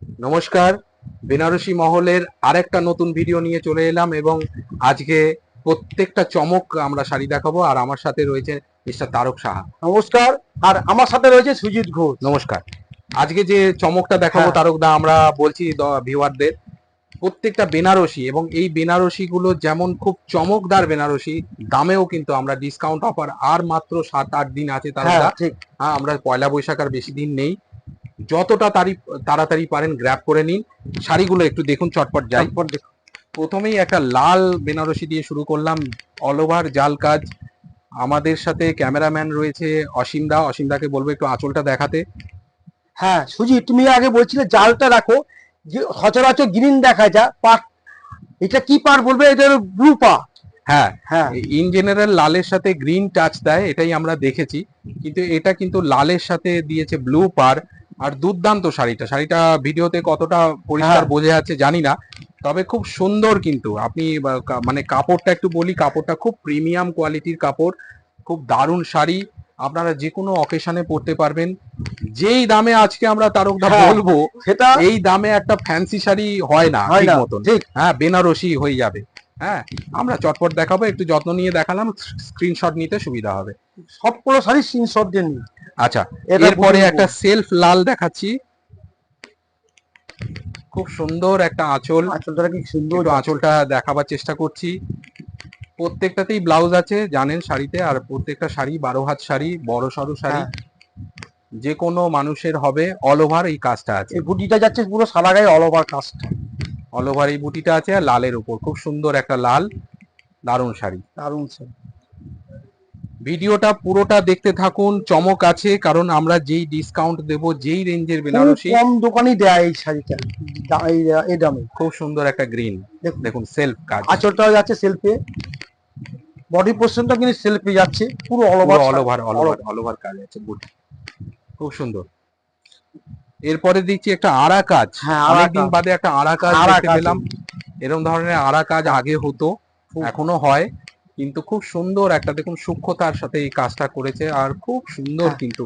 নমস্কার, বেনারসি মহলের আরেকটা নতুন ভিডিও নিয়ে চলে এলাম এবং আজকে প্রত্যেকটা চমক আমরা শাড়ি দেখাবো। আর আমার সাথে রয়েছে মিস্টার তারক সাহা। নমস্কার। আর আমার সাথে রয়েছে সুজিত ঘোষ। নমস্কার। আজকে যে চমকটা দেখাবো হ্যাঁ, তারক দা, আমরা বলছি ভিউয়ারদের, প্রত্যেকটা বেনারসি এবং এই বেনারসি গুলো যেমন খুব চমকদার বেনারসি, দামেও কিন্তু আমরা ডিসকাউন্ট অফার আর মাত্র 7-8 দিন আছে তারক হ্যাঁ দা। ঠিক। হ্যাঁ, আমরা পয়লা বৈশাখ আর বেশি দিন নেই, যতটা তাড়াতাড়ি পারেন গ্র্যাব করে নিন। শাড়িগুলো একটু দেখুন, চটপট যাই। তারপর দেখুন। প্রথমেই একটা লাল বেনারসি দিয়ে শুরু করলাম, অল ওভার জাল কাজ। আমাদের সাথে ক্যামেরাম্যান রয়েছে অসীমদাকে বলবো একটু আঁচলটা দেখাতে। হ্যাঁ সুজিত, তুমি আগে বলছিলে জালটা রাখো, যে সচরাচর গ্রিন দেখা যায় পাট, এটা কি পাট বলবে? এটা ব্লু পাট। হ্যাঁ, হ্যাঁ ইন জেনারেল লালের সাথে গ্রিন টাচ দেয়, এটাই আমরা দেখেছি, কিন্তু এটা কিন্তু লালের সাথে দিয়েছে ব্লু পার। আর দুর্দান্ত শাড়িটা ভিডিওতে কতটা পরিষ্কার হ্যাঁ বোঝা যাচ্ছে জানি না, তবে খুব সুন্দর। কিন্তু আপনি মানে কাপড়টা একটু বলি, কাপড়টা খুব প্রিমিয়াম কোয়ালিটির কাপড়, খুব দারুণ শাড়ি। আপনারা যে কোনো অকেশনে পরতে পারবেন। যেই দামে আজকে আমরা তারকদা হ্যাঁ বলবো, সেটা এই দামে একটা ফ্যান্সি শাড়ি হয় না হয় ঠিক না, মতন। ঠিক। হ্যাঁ, বেনারসি হয়ে যাবে। হ্যাঁ, আমরা চটপট দেখাবো, একটু যত্ন নিয়ে দেখালাম, স্ক্রিনশট নিতে সুবিধা হবে। সবগুলো শাড়ি স্ক্রিনশট দিয়ে নিন। আচ্ছা, এটা এরপরে বুঝে একটা নেবো। সেলফ লাল দেখাচ্ছি, খুব সুন্দর একটা আঁচল। আঁচলটা কি সুন্দর একটু যাচ্ছে। আঁচলটা দেখাবার চেষ্টা করছি। প্রত্যেকটাতেই ব্লাউজ আছে জানেন শাড়িতে, আর প্রত্যেকটা শাড়ি 12 হাত শাড়ি, বড় সড়ো শাড়ি, হ্যাঁ, যে কোনো মানুষের হবে। অল ওভার এই কাজটা আছে, এই বুটিটা যাচ্ছে পুরো সাদা গায়ে অল ওভার কাজটা। অল ওভার এই বুটিটা আছে, আর লালের উপর খুব সুন্দর একটা লাল, দারুণ শাড়ি। দারুণ শাড়ি। ভিডিওটা পুরোটা দেখতে থাকুন, চমক আছে, কারণ আমরা যেই ডিসকাউন্ট দেব, যেই রেঞ্জের খুব বেনারসি। কম দোকানই দেয় এই শাড়িটা, এই দামে। খুব সুন্দর একটা গ্রিন, দেখুন, দেখুন সেলফ কাজ, আঁচলটাও যাচ্ছে সেলফে, বডি পোর্শনটা কিন্তু সেলফে যাচ্ছে, পুরো অল পুরো ওভার। অল ওভার কাজ আছে, গুড, খুব সুন্দর। এরপরে দিচ্ছি একটা আড়া কাজ, হ্যাঁ অনেকদিন বাদে একটা আড়া কাজ দেখতে আরাক আছে। পেলাম। এরকম ধরনের আড়া কাজ হ্যাঁ, আগে হতো, খুব। এখনো হয়, কিন্তু খুব সুন্দর একটা, দেখুন সূক্ষ্মতার সাথে এই কাজটা করেছে, আর খুব সুন্দর হ্যাঁ, কিন্তু।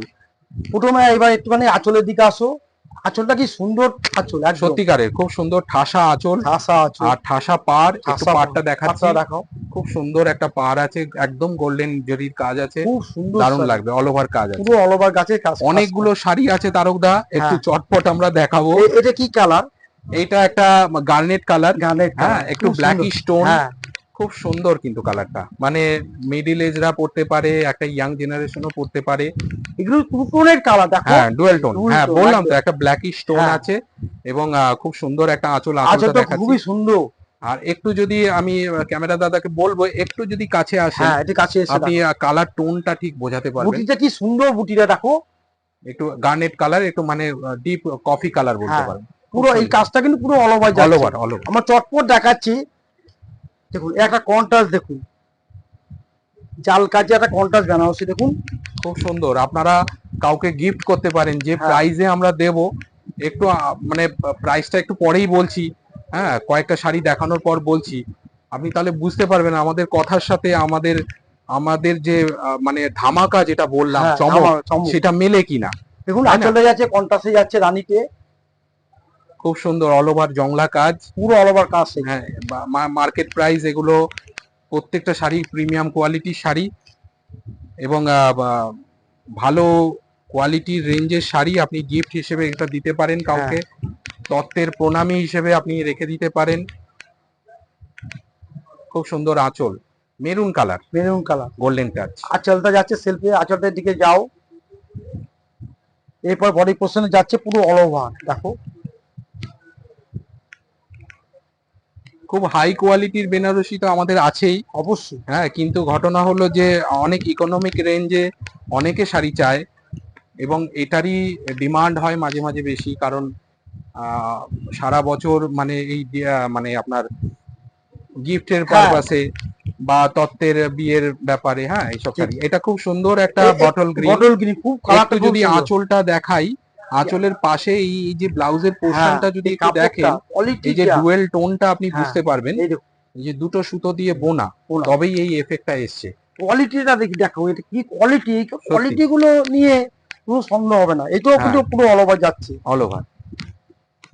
প্রথমে এবার একটুখানি আঁচলের দিকে আসো। আঁচলটা কি সুন্দর আঁচল, একদম সত্যিকারের খুব সুন্দর ঠাসা আঁচল, ঠাসা আঁচল। আর ঠাসা পাড়। একটু ঠাসা পাড়টা দেখাচ্ছি, পাটটা দেখাও। খুব সুন্দর একটা পাড় আছে, একদম গোল্ডেন জরির কাজ আছে, খুব সুন্দর দারুণ শাড়ি, লাগবে, অল ওভার কাজ আছে। পুরো অল ওভার গাছের কাজ। অনেকগুলো শাড়ি আছে তারকদা, একটু হ্যাঁ, চটপট আমরা দেখাবো। এটা কি কালার? এইটা একটা গার্নেট কালার, গানের হ্যাঁ, কালার, একটু খুব ব্ল্যাকি সুন্দর। স্টোন, হ্যাঁ, খুব সুন্দর কিন্তু কালারটা, মানে মিডিল এজরা পড়তে পারে, একটা ইয়াং জেনারেশনও পড়তে পারে। এগুলো টু টোনের কালার, দেখো। হ্যাঁ, ডুয়েল টোন, ডুল হ্যাঁ টোন বললাম তো, একদম। একটা ব্ল্যাকি স্টোন হ্যাঁ, আছে, এবং খুব সুন্দর একটা আঁচলটা আঁচলটা দেখাচ্ছি। খুবই সুন্দর। আর একটু যদি আমি ক্যামেরা দাদাকে বলবো, একটু যদি কাছে আসেন, হ্যাঁ, এটা কাছে এসে আপনি দেখো, কালার টোনটা ঠিক বোঝাতে পারবেন। বুটিটা কি সুন্দর, বুটিটা দেখো। একটু গার্নেট কালার, একটু মানে ডিপ কফি কালার বলতে হ্যাঁ, পারেন। পুরো এই কাজটা কিন্তু পুরো অল ওভার অল যাচ্ছে। ওভার, অল ওভার, আমার চটপট দেখাচ্ছি, দেখুন একটা কন্ট্রাস্ট দেখুন, জাল কাজে একটা কন্ট্রাস্ট বেনারসি দেখুন। খুব সুন্দর। আপনারা কাউকে গিফট করতে পারেন, যে হ্যাঁ, প্রাইজে আমরা দেব, একটু মানে প্রাইসটা একটু পরেই বলছি, হ্যাঁ কয়েকটা শাড়ি দেখানোর পর বলছি, আপনি তাহলে বুঝতে পারবেন আমাদের কথার সাথে আমাদের আমাদের যে মানে ধামাকা যেটা বললাম, হ্যাঁ চমক, আমার চমক। সেটা মেলে কিনা, দেখুন তাই না? আঁচলে যাচ্ছে, কন্ট্রাস্টে যাচ্ছে রানীতে, খুব সুন্দর অল ওভার জংলা কাজ। পুরো অল ওভার কাজ। হ্যাঁ, মার্কেট প্রাইস এগুলো, প্রত্যেকটা শাড়ি প্রিমিয়াম কোয়ালিটির শাড়ি, এবং ভালো কোয়ালিটির রেঞ্জের শাড়ি। আপনি গিফট হিসেবে এটা দিতে পারেন হ্যাঁ, কাউকে, তত্ত্বের প্রণামী হিসেবে আপনি রেখে দিতে পারেন। খুব সুন্দর আঁচল, maroon colour, maroon colour. Golden touch. আঁচলটা যাচ্ছে সেলফে, আঁচলটার দিকে যাও। এরপর বডি পোর্শনে যাচ্ছে পুরো অল ওভার, দেখো। খুব হাই কোয়ালিটির বেনারসি তো আমাদের আছেই, অবশ্যই। হ্যাঁ, কিন্তু ঘটনা হলো যে অনেক ইকোনমিক রেঞ্জে অনেকে শাড়ি চায়, এবং এটারই ডিমান্ড হয় মাঝে মাঝে বেশি, কারণ আহ, সারা বছর মানে এই মানে আপনার গিফটের হ্যাঁ পারপাসে বা তত্ত্বের বিয়ের ব্যাপারে, হ্যাঁ এইসব ঠিক। শাড়ি। এটা খুব সুন্দর একটা বটল গ্রিন। বটল গ্রিন, খুব একটু কালারটা খুব যদি সুন্দর। আঁচলটা দেখাই, আঁচলের পাশে এই যে ব্লাউজের হ্যাঁ, পোর্শনটা যদি এই একটু কাপড়টা দেখেন, কোয়ালিটি এই যে যা। ডুয়েল টোনটা আপনি হ্যাঁ, বুঝতে পারবেন, এই দেখো এই যে দুটো সুতো দিয়ে বোনা, ওনা তবেই এই এফেক্টটা এসছে। কোয়ালিটিটা দেখি, দেখো এটা কি কোয়ালিটি। এই সত্যি, কোয়ালিটি গুলো নিয়ে কোনো সন্দেহ হবে না, এটাও হ্যাঁ, কিন্তু পুরো অল ওভার যাচ্ছে। All over.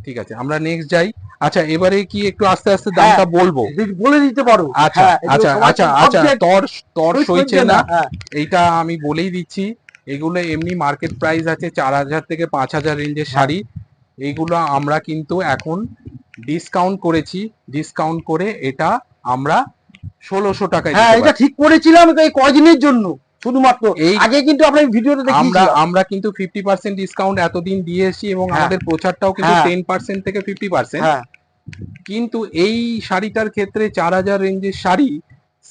ঠিক আছে, আমরা নেক্সট যাই। আচ্ছা, এবারে কি একটু আস্তে আস্তে দামটা বলবো? বলে দিতে পারো। আচ্ছা হ্যাঁ, এগুলো আচ্ছা সবার আচ্ছা তো আচ্ছা, subject তর তর সইছে সইছে না, হ্যাঁ। এইটা আমি বলেই দিচ্ছি। এগুলো এমনি মার্কেট প্রাইস আছে 4,000 থেকে 5,000 রেঞ্জের হ্যাঁ। শাড়ি। এইগুলো আমরা কিন্তু এখন ডিসকাউন্ট করেছি, ডিসকাউন্ট করে এটা আমরা 1,600 টাকায় হ্যাঁ, দিতে এটা পারি। ঠিক করেছিলাম এই কয়দিনের জন্য শুধুমাত্র। এই আগে কিন্তু আমরা ভিডিওতে আমরা দেখিয়েছিলাম। আমরা কিন্তু 50% ডিসকাউন্ট এতদিন দিয়ে এসেছি এবং হ্যাঁ। আমাদের প্রচারটাও কিন্তু হ্যাঁ। 10% থেকে 50%। হ্যাঁ, কিন্তু এই শাড়িটার ক্ষেত্রে 4,000 রেঞ্জের শাড়ি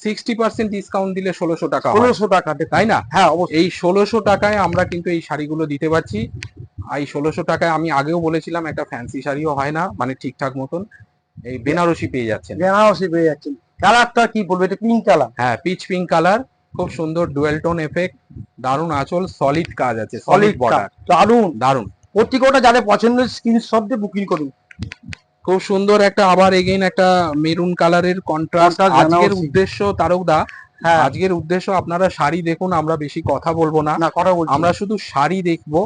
60% ডিসকাউন্ট দিলে 1,600 টাকা হয়, 1600 টাকা দেখুন। তাই না? হ্যাঁ, অবশ্যই। এই 1,600 টাকায় আমরা কিন্তু এই শাড়িগুলো দিতে পারছি। এই 1,600 টাকায় আমি আগেও বলেছিলাম একটা ফ্যান্সি শাড়িও হয় না, মানে ঠিকঠাক মতন এই বেনারসি পেয়ে যাচ্ছেন। বেনারসি পেয়ে যাচ্ছেন। কালারটা কি বলবো, এটা পিঙ্ক কালার। হ্যাঁ, পিচ পিঙ্ক কালার, খুব সুন্দর ডুয়েল টোন এফেক্ট, দারুণ আঁচল, সলিড কাজ আছে, সলিড বর্ডার, দারুন। দারুণ। প্রত্যেকটা যাদের পছন্দের স্ক্রিনশট দিয়ে বুকিং করুন। খুব সুন্দর একটা আবার এগেইন একটা মেরুন কালারের কন্ট্রাস্ট। Contrast আজকের বেনারসি। উদ্দেশ্য তারকদা, হ্যাঁ। আজকের উদ্দেশ্য আপনারা শাড়ি দেখুন, আমরা বেশি কথা বলবো না, না, কথা বলছি। আমরা শুধু শাড়ি দেখবো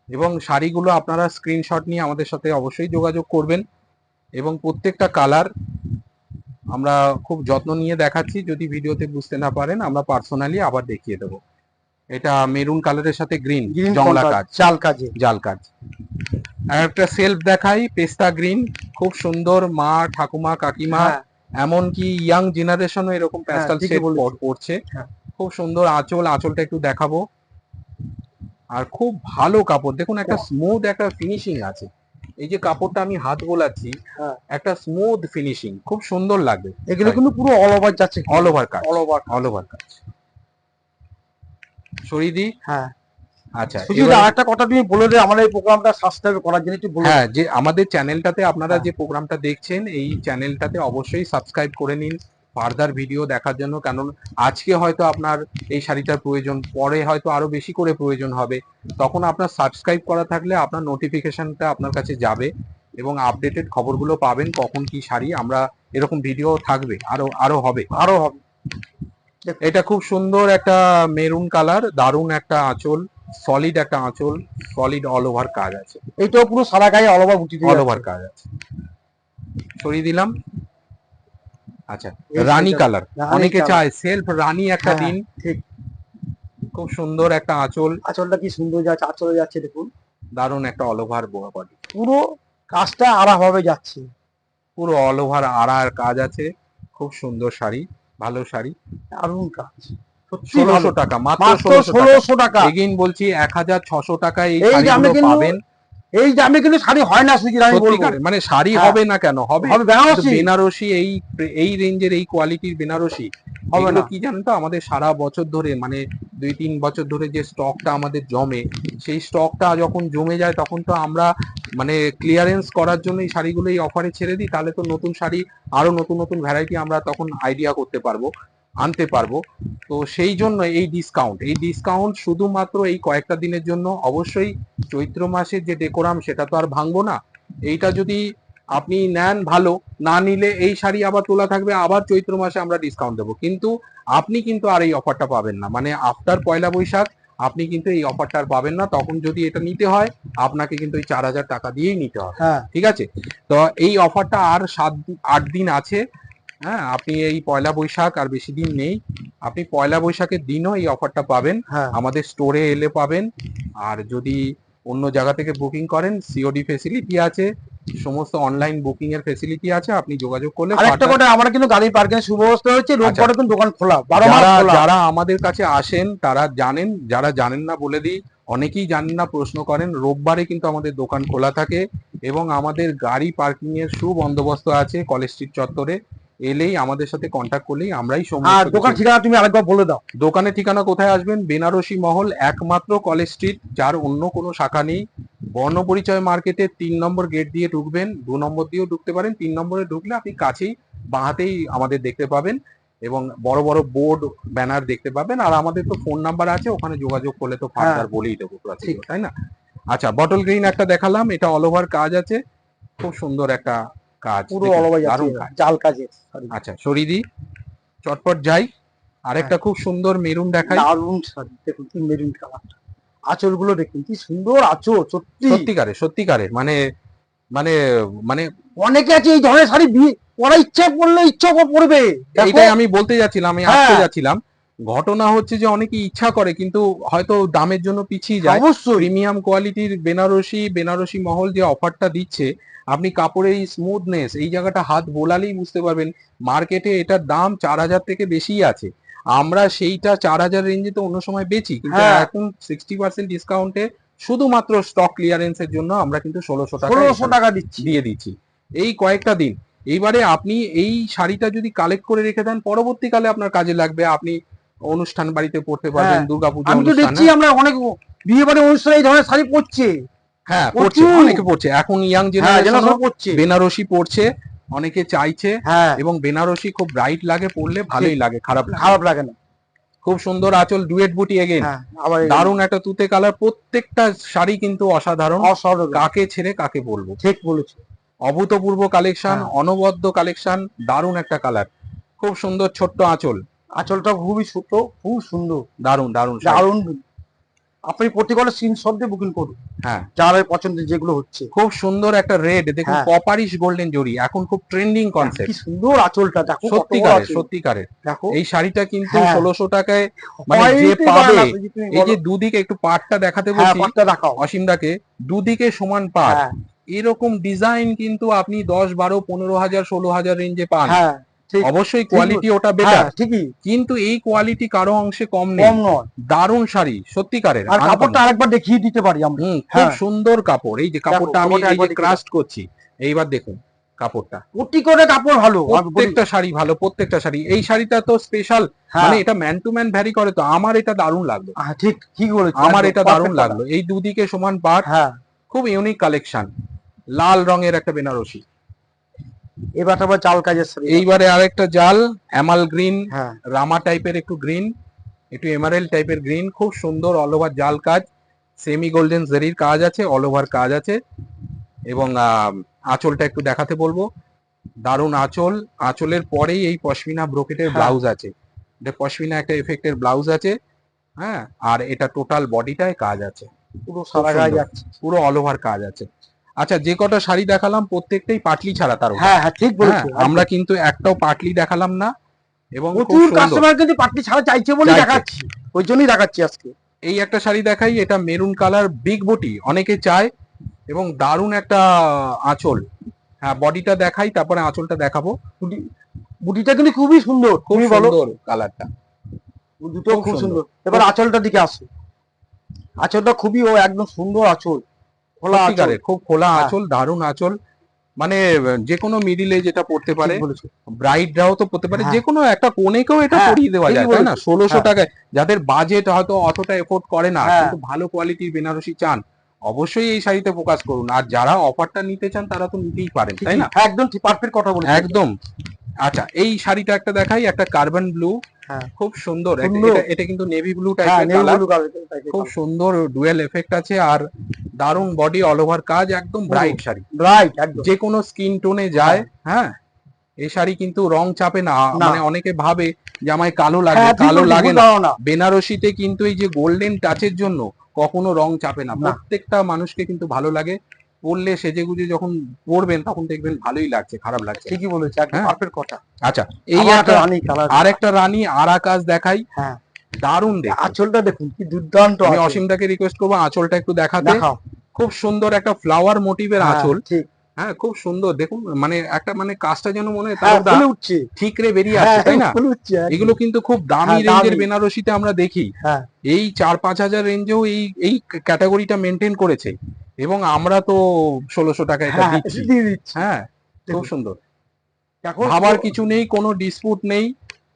এবং শাড়িগুলো আপনারা স্ক্রিনশট নিয়ে আমাদের সাথে অবশ্যই যোগাযোগ করবেন এবং প্রত্যেকটা কালার আমরা খুব যত্ন নিয়ে দেখাচ্ছি। যদি ভিডিওতে বুঝতে না পারেন আমরা পার্সোনালি আবার দেখিয়ে দেবো। এটা মেরুন কালারের সাথে গ্রিন গ্রিন জংলা কাজ, চাল কাজে। জাল কাজ। আর একটা সেলফ দেখাই, পেস্তা গ্রিন, খুব সুন্দর। মা, ঠাকুমা, কাকিমা, হ্যাঁ। এমনকি ইয়াং জেনারেশনও এরকম হ্যাঁ, প্যাস্টেল ঠিকই শেড বলেছেন। পড়ছে। হ্যাঁ। খুব সুন্দর আঁচল, আঁচলটা একটু দেখাবো। আর খুব ভালো কাপড়, দেখুন একটা স্মুথ একটা ফিনিশিং আছে। এই যে কাপড়টা আমি হাত বোলাচ্ছি, হ্যাঁ। একটা স্মুথ ফিনিশিং, খুব সুন্দর লাগবে। এগুলো কিন্তু পুরো অল ওভার যাচ্ছে, অল ওভার কাজ, অল ওভার। অল ওভার কাজ। সরিয়ে দিই। হ্যাঁ। আচ্ছা, সুজিত, আরেকটা কথা তুমি বলে দে, আমাদের এই প্রোগ্রামটা সাবস্ক্রাইব করার জন্য একটু বলে হ্যাঁ, যে আমাদের চ্যানেলটাতে আপনারা হ্যাঁ। যে প্রোগ্রামটা দেখছেন এই চ্যানেলটাতে অবশ্যই সাবস্ক্রাইব করে নিন ফার্দার ভিডিও দেখার জন্য। কারণ আজকে হয়তো আপনার এই শাড়িটার প্রয়োজন, পরে হয়তো আরো বেশি করে প্রয়োজন হবে, তখন আপনার সাবস্ক্রাইব করা থাকলে আপনার নোটিফিকেশনটা আপনার কাছে যাবে এবং আপডেটেড খবরগুলো পাবেন কখন কি শাড়ি। আমরা এরকম ভিডিও থাকবে, আরো আরো হবে, আরো হবে। এটা খুব সুন্দর একটা মেরুন কালার, দারুণ একটা আঁচল, সলিড একটা আঁচল, সলিড অল ওভার কাজ আছে। এইটাও পুরো সাদা গায়ে অল ওভার বুটি দিয়ে অল ওভার কাজ আছে। সরিয়ে দিলাম। আচ্ছা, রানী কালার, অনেকে চায় সেলফ রানী একটা দিন। ঠিক। খুব সুন্দর একটা আঁচল, আঁচলটা কি সুন্দর যাচ্ছে, আঁচলে যাচ্ছে দেখুন। দারুণ একটা অল ওভার বডি, পুরো কাজটা আড়া ভাবে যাচ্ছে, পুরো অল ওভার আড়ার কাজ আছে। খুব সুন্দর শাড়ি, ভালো শাড়ি, দারুণ কাজ। 1,600 টাকা, মাত্র মাত্র 1,600 টাকা। এগেইন বলছি 1,600 টাকায় এই এই দামে শাড়িগুলো কিন্তু পাবেন। এই দামে কিন্তু শাড়ি হয় না সুজিত, আমি বলবো। সত্যিকার মানে শাড়ি হ্যাঁ। হবে না কেন, হবে। হবে বেনারসি। বেনারসি এই এই রেঞ্জের এই কোয়ালিটির বেনারসি হবে এগুলো না। কি জানেন তো, আমাদের সারা বছর ধরে মানে 2-3 বছর ধরে যে স্টকটা আমাদের জমে, সেই স্টকটা যখন জমে যায় তখন তো আমরা মানে ক্লিয়ারেন্স করার জন্য এই শাড়িগুলো এই অফারে ছেড়ে দিই। তাহলে তো নতুন শাড়ি আরো নতুন নতুন ভ্যারাইটি আমরা তখন আইডিয়া করতে পারবো, আনতে পারবো। তো সেই জন্য এই ডিসকাউন্ট শুধুমাত্র এই কয়েকটা দিনের জন্য। অবশ্যই চৈত্র মাসের যে ডেকোরাম সেটা তো আর ভাঙবো না। এইটা যদি আপনি নেন ভালো, না নিলে এই শাড়ি আবার তোলা থাকবে, আবার চৈত্র মাসে আমরা ডিসকাউন্ট দেবো। কিন্তু আপনি কিন্তু আর এই অফারটা পাবেন না, মানে আফটার পয়লা বৈশাখ আপনি কিন্তু এই অফারটা আর পাবেন না। তখন যদি এটা নিতে হয় আপনাকে কিন্তু এই 4,000 টাকা দিয়েই নিতে হবে। হ্যাঁ। ঠিক আছে, তো এই অফারটা আর 7-8 দিন আছে। হ্যাঁ, আপনি এই পয়লা বৈশাখ আর বেশি দিন নেই, আপনি পয়লা বৈশাখের দিনও এই অফারটা পাবেন। হ্যাঁ। আমাদের স্টোরে এলে পাবেন। আর যদি অন্য জায়গা থেকে বুকিং করেন সিওডি ফেসিলিটি আছে, সমস্ত অনলাইন বুকিং এর ফেসিলিটি আছে, আপনি যোগাযোগ করলে। আরেকটা কথা, আমরা কিন্তু গাড়ি পার্কিং সুব্যবস্থা হচ্ছে, রোববারে কিন্তু দোকান খোলা, 12 মাস খোলা। যারা আমাদের কাছে আসেন তারা জানেন, যারা জানেন না বলে দিই, অনেকেই জানেন না, প্রশ্ন করেন, রোববারে কিন্তু আমাদের দোকান খোলা থাকে এবং আমাদের গাড়ি পার্কিং এর সুবন্দোবস্ত আছে কলেজ স্ট্রিট চত্বরে। এলেই আমাদের সাথে কন্ট্যাক্ট করলেই আমরাই আর দোকান ঠিকানা তুমি আরেকবার বলে দাও। দোকানের ঠিকানা কোথায় আসবেন, বেনারসি মহল, একমাত্র কলেজ স্ট্রিট, যার অন্য কোনো শাখা নেই। বর্ণপরিচয় মার্কেটের 3 নম্বর গেট দিয়ে ঢুকবেন, 2 নম্বর দিয়েও ঢুকতে পারেন, 3 নম্বরে ঢুকলে আপনি কাছেই বাঁহাতেই আমাদের দেখতে পাবেন এবং বড় বড় বোর্ড ব্যানার দেখতে পাবেন। আর আমাদের তো ফোন নাম্বার আছে, ওখানে যোগাযোগ করলে তো ফার্দার বলেই দেবো, তাই না? আচ্ছা, বটল গ্রিন একটা দেখালাম, এটা অল ওভার কাজ আছে, খুব সুন্দর একটা কাজ, পুরো অল ওভার দারুণ যাচ্ছে, কাজ, জাল কাজের। আচ্ছা সরিয়ে দিই, চটপট যাই। আরেকটা খুব সুন্দর মেরুন দেখাই, দারুণ শাড়ি, দেখুন কি মেরুন কালার, আঁচল গুলো দেখুন কি সুন্দর আঁচল, সত্যি সত্যিকারে সত্যিকারে মানে মানে মানে অনেকে আছে এই ধরনের শাড়ি পরা ইচ্ছা করলে ইচ্ছা করে পরবে। দেখো, এটাই আমি বলতে যাচ্ছিলাম, আমি আসতে হ্যাঁ। যাচ্ছিলাম। ঘটনা হচ্ছে যে অনেকে ইচ্ছা করে কিন্তু হয়তো দামের জন্য পিছিয়ে যায়। অবশ্যই। প্রিমিয়াম কোয়ালিটির বেনারসি মহল যে অফারটা দিচ্ছে, আপনি কাপড়ের এই স্মুথনেস, এই জায়গাটা হাত বোলালেই বুঝতে পারবেন মার্কেটে এটার দাম 4,000 থেকে বেশিই আছে। আমরা সেইটা 4,000 রেঞ্জে তো অন্য সময় বেচি, কিন্তু হ্যাঁ, এখন 60% ডিসকাউন্টে শুধুমাত্র স্টক ক্লিয়ারেন্সের জন্য আমরা কিন্তু 1600 টাকা 1600 টাকা দিচ্ছি। দিয়ে দিচ্ছি এই কয়েকটা দিন। এইবারে আপনি এই শাড়িটা যদি কালেক্ট করে রেখে দেন, পরবর্তীকালে আপনার কাজে লাগবে। আপনি অনুষ্ঠান বাড়িতে পড়তে পারবেন, হ্যাঁ, দুর্গাপূজা আমি তো অনুষ্ঠান। দেখছি আমরা অনেক বিয়ে বাড়ি অনুষ্ঠানে এই ধরনের শাড়ি পরছে। হ্যাঁ, পড়ছে, প্রচুর। অনেকে পড়ছে এখন, ইয়াং হ্যাঁ, জেনারেশন জেনারেশন পরছে। বেনারসি পড়ছে, অনেকে চাইছে। হ্যাঁ, এবং বেনারসি খুব ব্রাইট লাগে, পড়লে ভালোই লাগে, খারাপ লাগে না। খারাপ লাগে না। খুব সুন্দর আঁচল, ডুয়েট বুটি এগেন, হ্যাঁ, আবার দারুণ একটা তুতে কালার। প্রত্যেকটা শাড়ি কিন্তু অসাধারণ। অসাধারণ। কাকে ছেড়ে কাকে বলবো, ঠিক বলেছো। অভূতপূর্ব কালেকশন, হ্যাঁ। অনবদ্য কালেকশন, দারুণ একটা কালার, খুব সুন্দর ছোট্ট আঁচল, আঁচলটা খুবই ছোট, খুব সুন্দর, দারুণ দারুণ শাড়ি। দারুণ। আপনি প্রতিটা স্ক্রিনশট দিয়ে বুকিং করুন, হ্যাঁ, যার পছন্দের যেগুলো হচ্ছে। খুব সুন্দর একটা রেড, দেখুন হ্যাঁ। কপারিশ গোল্ডেন জরি, এখন খুব ট্রেন্ডিং কি কনসেপ্ট। সুন্দর আঁচলটা দেখো, কত বড় সত্যিকারের আঁচল। সত্যিকারের দেখো, এই শাড়িটা কিন্তু হ্যাঁ। 1600 টাকায়, মানে যে হয়ইতে পাবে, পারে না, যদি তুমি এই যে বলো। দুদিকে একটু পাটটা দেখাতে হ্যাঁ, বলছি পাটটা দেখাও। অসীমদাকে, দুদিকে সমান পাট, হ্যাঁ, এরকম ডিজাইন কিন্তু আপনি 10, 12, 15,000, 16,000 রেঞ্জে পান। হ্যাঁ, ঠিক। অবশ্যই ঠিক কোয়ালিটি ওটা হ্যাঁ, বেটার, ঠিকই, কিন্তু এই কোয়ালিটি কারো অংশে কম নেই। কম নয়। দারুণ শাড়ি, সত্যিকারের আর uncommon। কাপড়টা আরেকবার দেখিয়ে দিতে পারি আমরা। খুব হ্যাঁ, সুন্দর কাপড়, এই যে কাপড়টা আমি কাপড়টা এই একবার যে দেখে ক্রাস্ট করছি, এইবার দেখুন কাপড়টা, প্রতি করে কাপড় ভালো। আমি বলি, প্রত্যেকটা শাড়ি ভালো, প্রত্যেকটা শাড়ি। এই শাড়িটা তো স্পেশাল, হ্যাঁ, মানে এটা ম্যান টু ম্যান ভ্যারি করে, তো আমার এটা দারুণ লাগলো, ঠিক ঠিক বলেছো, আমার একদম এটা দারুণ perfect লাগলো। এই দুদিকে সমান পাট, কথা। হ্যাঁ, খুব ইউনিক কালেকশন, লাল রঙের একটা বেনারসি। এবার আবার চাল কাজের শাড়ি। এইবারে আরেকটা জাল, এমাল গ্রিন, হ্যাঁ, রামা টাইপের একটু গ্রিন, একটু এমারেল্ড টাইপের গ্রিন, খুব সুন্দর অল ওভার জাল কাজ, সেমি গোল্ডেন জেরির কাজ আছে, অল ওভার কাজ আছে। এবং আঁচলটা একটু দেখাতে বলবো, দারুণ আঁচল। আঁচলের পরেই এই পশমিনা ব্রোকেটের হ্যাঁ। ব্লাউজ আছে, এটা পশমিনা একটা এফেক্টের ব্লাউজ আছে। হ্যাঁ, আর এটা টোটাল বডিটায় কাজ আছে, পুরো সারা গায়ে যাচ্ছে। পুরো অল ওভার কাজ আছে। আচ্ছা, যে কটা শাড়ি দেখালাম প্রত্যেকটাই পাটলি ছাড়া, তার উপর। হ্যাঁ, হ্যাঁ, ঠিক বলেছো। আমরা কিন্তু একটাও পাটলি দেখালাম না, এবং খুব প্রচুর সুন্দর কাস্টমার কিন্তু পাটলি ছাড়া চাইছে বলে চাইছে। দেখাচ্ছি, ওই জন্যই দেখাচ্ছি আজকে। এই একটা শাড়ি দেখাই, এটা মেরুন কালার, বিগ বুটি, অনেকে চায়, এবং দারুণ একটা আঁচল। হ্যাঁ, বডিটা দেখাই, তারপরে আঁচলটা দেখাবো। বুটিটা কিন্তু খুবই সুন্দর, খুব তুমি বলো। সুন্দর কালারটা, দুটো খুব খুব সুন্দর। সুন্দর। এবার আঁচলটার দিকে আসো, আঁচলটা খুবই ও একদম সুন্দর আঁচল, খোলা আঁচল। সত্যিকারের খুব খোলা হ্যাঁ। আঁচল, দারুণ আঁচল, মানে যে কোনো মিডিলে যেটা পড়তে পারে, ঠিক বলেছো। ব্রাইডরাও তো পড়তে পারে, হ্যাঁ। যে কোনো একটা কোণেকেও এটা হ্যাঁ, পরিয়ে দেওয়া ঠিকই যায়, তাই না? বলেছো। 1600 হ্যাঁ। টাকায়, যাদের বাজেট হয়তো অতটা এফোর্ড করে না, হ্যাঁ। কিন্তু ভালো কোয়ালিটির বেনারসি চান, অবশ্যই এই শাড়িতে ফোকাস করুন। আর যারা অফারটা নিতে চান তারা তো নিতেই পারেন, তাই না? হ্যাঁ, একদম ঠিক, পারফেক্ট কথা বলেছো। একদম। আচ্ছা, এই শাড়িটা একটা দেখাই, একটা কার্বন ব্লু, হ্যাঁ, খুব সুন্দর। সুন্দর। এটা কিন্তু নেভি ব্লু হ্যাঁ, টাইপের নেভি কালার, ব্লু কালার টাইপের খুব কালার। সুন্দর ডুয়েল এফেক্ট আছে, আর দারুণ বডি, অল ওভার কাজ, একদম ব্রাইট শাড়ি, ব্রাইট একদম। যে কোনো স্কিন টোনে যায়। হ্যাঁ, এই শাড়ি কিন্তু রং চাপে না, না। মানে অনেকে ভাবে যে আমায় কালো লাগবে, হ্যাঁ, ঠিক কালো বলেছো, লাগে ভুল না। ধারণা। বেনারসিতে কিন্তু এই যে গোল্ডেন টাচের জন্য কখনো রং চাপে না, না। প্রত্যেকটা মানুষকে কিন্তু ভালো লাগে। পরলে সেজেগুজে যখন পরবেন তখন দেখবেন ভালোই লাগছে, খারাপ লাগছে না। ঠিকই বলেছো, একদম হ্যাঁ। পারফেক্ট কথা। আচ্ছা, এই আবার একটা রানী কালার। আরেকটা রানী আর আকাশ দেখাই, হ্যাঁ, দারুণ দেখতে। আঁচলটা দেখুন কি দুর্দান্ত আমি আঁচল। অসীমদাকে রিকোয়েস্ট করবো আঁচলটা একটু দেখাতে। দেখাও। খুব সুন্দর একটা ফ্লাওয়ার মোটিভের হ্যাঁ, আঁচল। ঠিক। হ্যাঁ, খুব সুন্দর, দেখুন মানে একটা মানে কাজটা যেন মনে হয় হ্যাঁ, তারকদা ফুলে উঠছে। ঠিকরে বেরিয়ে হ্যাঁ, আসছে, তাই না? ফুলে উঠছে একদম। এগুলো কিন্তু খুব দামি হ্যাঁ, রেঞ্জের দামি। বেনারসিতে আমরা দেখি, হ্যাঁ, এই 4-5 হাজার রেঞ্জেও এই এই ক্যাটাগরিটা মেনটেন করেছে, এবং আমরা তো 1600 টাকা এটা হ্যাঁ, দিচ্ছি। দিয়ে দিচ্ছি। হ্যাঁ, খুব দেখুন। সুন্দর, এখন ভাবার কিছু নেই, কোনো ডিসপুট নেই,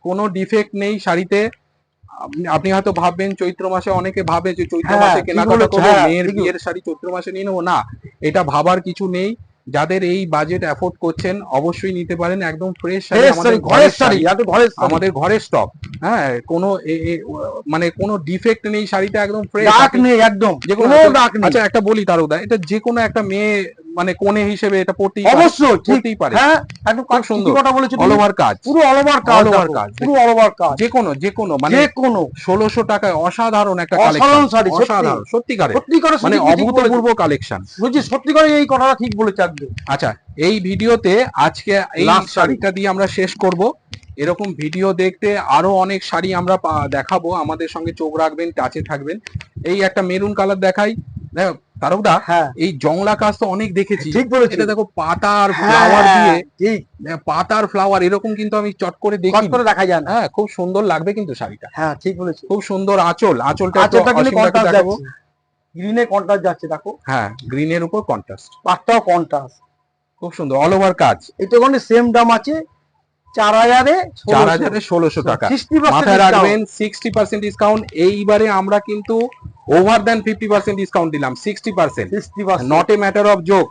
কোনো ডিফেক্ট নেই শাড়িতে। আপনি হয়তো ভাববেন চৈত্র মাসে, অনেকে ভাবে যে চৈত্র হ্যাঁ, মাসে ঠিক কেনাকাটা বলেছো, করবো, হ্যাঁ, মেয়ের ঠিকই। বিয়ের শাড়ি চৈত্র মাসে নিয়ে নেবো, না, এটা ভাবার কিছু নেই। যাদের এই বাজেট অ্যাফোর্ড করছেন অবশ্যই নিতে পারেন, একদম ফ্রেশ শাড়ি, ফ্রেশ আমাদের শাড়ি, ঘরের শাড়ি, এত ঘরের শাড়ি। আমাদের ঘরের স্টক। হ্যাঁ, কোনো মানে কোনো ডিফেক্ট নেই, শাড়িটা একদম ফ্রেশ, দাগ নেই একদম, যে কোনো কোনো দাগ নেই। আচ্ছা, একটা বলি তারকদা, এটা যে কোনো একটা মেয়ে মানে কোণে হিসেবে এটা পড়তেই পারে, অবশ্যই ঠিক পড়তেই পারে। হ্যাঁ একদম খুব সুন্দর কথা বলেছো অল ওভার কাজ, পুরো অল ওভার কাজ all over দেখো, কাজ। পুরো অল ওভার কাজ যে কোনো মানে যে কোনো 1600 টাকায় অসাধারণ একটা অসাধারণ কালেকশন, শাড়ি, সত্যি। অসাধারণ সত্যিকারে সত্যিকারে মানে সুজিত ঠিক বলেছো। অভূতপূর্ব কালেকশন। বুঝছি সত্যিকারে এই কথাটা ঠিক বলেছে একদম। আচ্ছা, এই ভিডিওতে আজকে এই Last শাড়ি। শাড়িটা দিয়ে আমরা শেষ করব। এরকম ভিডিও দেখতে আরো অনেক শাড়ি আমরা দেখাবো, আমাদের সঙ্গে চোখ রাখবেন, টাচে থাকবেন। এই একটা মেরুন কালার দেখাই, দেখো তারকদা, হ্যাঁ এই জংলা কাজ তো অনেক দেখেছি, ঠিক বলেছো। এটা দেখো পাতার হ্যাঁ, ফ্লাওয়ার দিয়ে, ঠিক পাতার ফ্লাওয়ার এরকম কিন্তু আমি চট করে কষ্ট দেখি। করে দেখা যায় না। হ্যাঁ, খুব সুন্দর লাগবে কিন্তু শাড়িটা, হ্যাঁ ঠিক বলেছো। খুব সুন্দর আঁচল, আঁচলটা একটু আচ্ছা কিন্তু অসীমদাকে কন্ট্রাস্ট দেখাবো। যাচ্ছে, গ্রিনে কন্ট্রাস্ট যাচ্ছে দেখো, হ্যাঁ, গ্রিনের উপর কন্ট্রাস্ট, পাটটাও কন্ট্রাস্ট। খুব সুন্দর অল ওভার কাজ। এটা ওখানে সেম দাম আছে 4000-এ 1600 টাকা। 60% মাথায় discount। রাখবেন 60% ডিসকাউন্ট। এইবারে আমরা কিন্তু ওভার দেন 50% ডিসকাউন্ট দিলাম, 60%, 60%। Not a matter of joke.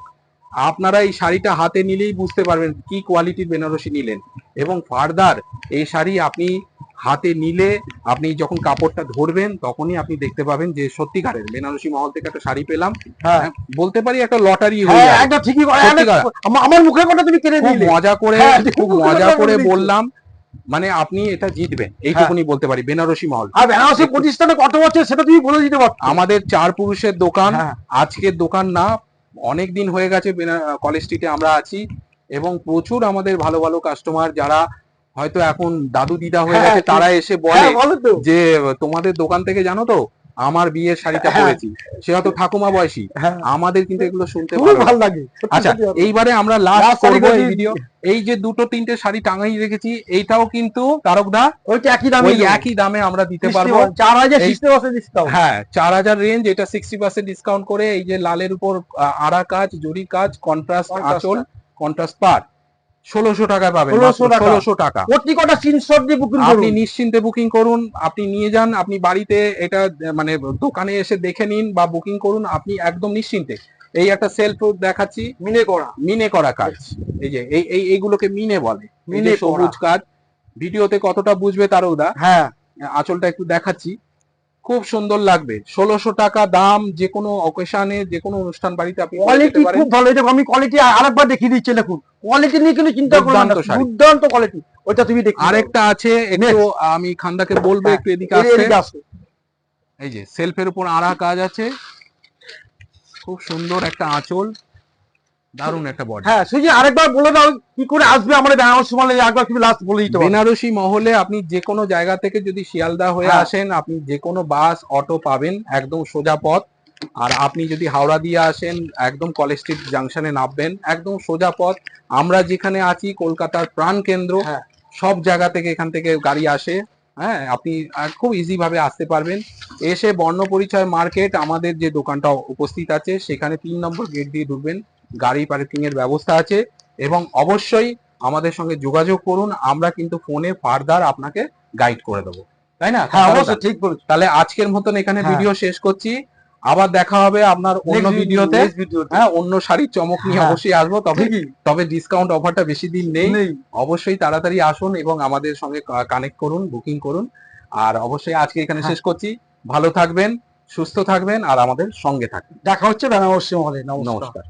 আপনারা এই শাড়িটা হাতে নিলেই বুঝতে পারবেন কি কোয়ালিটির বেনারসি নিলেন, এবং ফার্দার এই শাড়ি আপনি হাতে নিলে আপনি যখন কাপড়টা ধরবেন তখনই আপনি দেখতে পাবেন যে সত্যিকারের বেনারসি মহল থেকে একটা শাড়ি পেলাম। হ্যাঁ বলতে পারি একটা লটারি হয়ে হ্যাঁ যাবে। একদম ঠিকই সত্যিকার। আমার মুখের কথা তুমি কেড়ে খুব নিলে। মজা করে, হ্যাঁ, খুব খুব মজা মজা করে করে বললাম, মানে আপনি এটা জিতবেন এইটুকুনি বলতে পারি বেনারসি মহল। আর বেনারসি প্রতিষ্ঠানে কত বছর সেটা তুমি বলে দিতে পারছো। আমাদের চার পুরুষের দোকান, হ্যাঁ। আজকের দোকান না, অনেক দিন হয়ে গেছে কলেজ স্ট্রিটে আমরা আছি, এবং প্রচুর আমাদের ভালো ভালো কাস্টমার যারা হয়তো এখন দাদু দিদা হয়ে হ্যাঁ, গেছে, তারা এসে বলে হ্যাঁ, বলো তো। যে তোমাদের দোকান থেকে জানো তো আমার বিয়ের শাড়িটা হ্যাঁ। পরেছি, সে হয়তো ঠাকুমা বয়সী, হ্যাঁ আমাদের কিন্তু এগুলো শুনতে খুব ভালো ভালো লাগে। লাগে। সত্যি আচ্ছা, সত্যি ভালো। এইবারে আমরা Last লাস্ট শাড়ি করবো এই কটি- ভিডিও। এই যে দুটো তিনটে শাড়ি টাঙাই রেখেছি, এইটাও কিন্তু তারকদা ওইটা একই দামে ওই একই দামে আমরা দিতে পারবো। 4000 ডিসকাউন্ট। হ্যাঁ, 4000 রেঞ্জ, এটা 60% ডিসকাউন্ট করে। এই যে লালের উপর আড়া কাজ, জরি কাজ, কন্ট্রাস্ট আঁচল, কন্ট্রাস্ট পার, 1600 টাকায় পাবেন, 1600 টাকা। 1600 টাকা। প্রতি কটা স্ক্রিনশট দিয়ে বুকিং আপনি করুন। নিশ্চিন্তে বুকিং করুন, আপনি নিয়ে যান, আপনি বাড়িতে এটা মানে দোকানে এসে দেখে নিন বা বুকিং করুন, আপনি একদম নিশ্চিন্তে। এই একটা সেলফ দেখাচ্ছি, মিনে করা। মিনে করা কাজ, এই যে এইগুলোকে মিনে বলে, এই যে মিনে সবুজ কাজ। ভিডিওতে কতটা বুঝবে তারকদা, হ্যাঁ আঁচলটা একটু দেখাচ্ছি, খুব সুন্দর লাগবে। 1600 টাকা দাম, যে কোনো অকেশনে, যে কোনো অনুষ্ঠান বাড়িতে আপনি পরে কোয়ালিটি যেতে পারেন। খুব ভালো। এটা আমি কোয়ালিটি আরেকবার দেখিয়ে দিচ্ছি, দেখুন কোয়ালিটি নিয়ে কিন্তু চিন্তা করবেন না, দুর্দান্ত শাড়ি। দুর্দান্ত কোয়ালিটি। ওইটা তুমি দেখি আরেকটা আছে, একটু আমি খান্দাকে বলবো একটু এদিকে আসতে। এই যে সেলফের উপর আড়া কাজ আছে, খুব সুন্দর একটা আঁচল, দারুণ একটা বডি। হ্যাঁ সুজি আরেকবার বলে দাও কি করে আসবে আমাদের বেনারসি মহলে, একবার তুমি লাস্ট বলে দিতে পারো। বেনারসি মহলে আপনি যে কোনো জায়গা থেকে যদি শিয়ালদা হয়ে হ্যাঁ। আসেন, আপনি যে কোনো বাস অটো পাবেন, একদম সোজা পথ। আর আপনি যদি হাওড়া দিয়ে আসেন, একদম কলেজ স্ট্রিট জাংশনে নামবেন, একদম সোজা পথ। আমরা যেখানে আছি কলকাতার প্রাণ কেন্দ্র, হ্যাঁ। সব জায়গা থেকে এখান থেকে গাড়ি আসে। হ্যাঁ, আপনি খুব ইজি ভাবে আসতে পারবেন। এসে বর্ণপরিচয় মার্কেট আমাদের যে দোকানটা উপস্থিত আছে, সেখানে 3 নম্বর গেট দিয়ে ঢুকবেন, গাড়ি পার্কিং এর ব্যবস্থা আছে। এবং অবশ্যই আমাদের সঙ্গে যোগাযোগ করুন, আমরা কিন্তু ফোনে ফার্দার আপনাকে গাইড করে দেবো, তাই না? হ্যাঁ অবশ্যই ঠিক বলেছো। তাহলে আজকের মতন এখানে হ্যাঁ। ভিডিও শেষ করছি, আবার দেখা হবে আপনার অন্য ভিডিওতে। হ্যাঁ, অন্য শাড়ির চমক নিয়ে হ্যাঁ। অবশ্যই আসবো, তবে ডিসকাউন্ট অফারটা বেশি দিন নেই। নেই। অবশ্যই তাড়াতাড়ি আসুন এবং আমাদের সঙ্গে কানেক্ট করুন, বুকিং করুন। আর অবশ্যই আজকে এখানে শেষ করছি। ভালো থাকবেন, সুস্থ থাকবেন, আর আমাদের সঙ্গে থাকবেন। দেখা হচ্ছে বেনারসি মহলে। নমস্কার।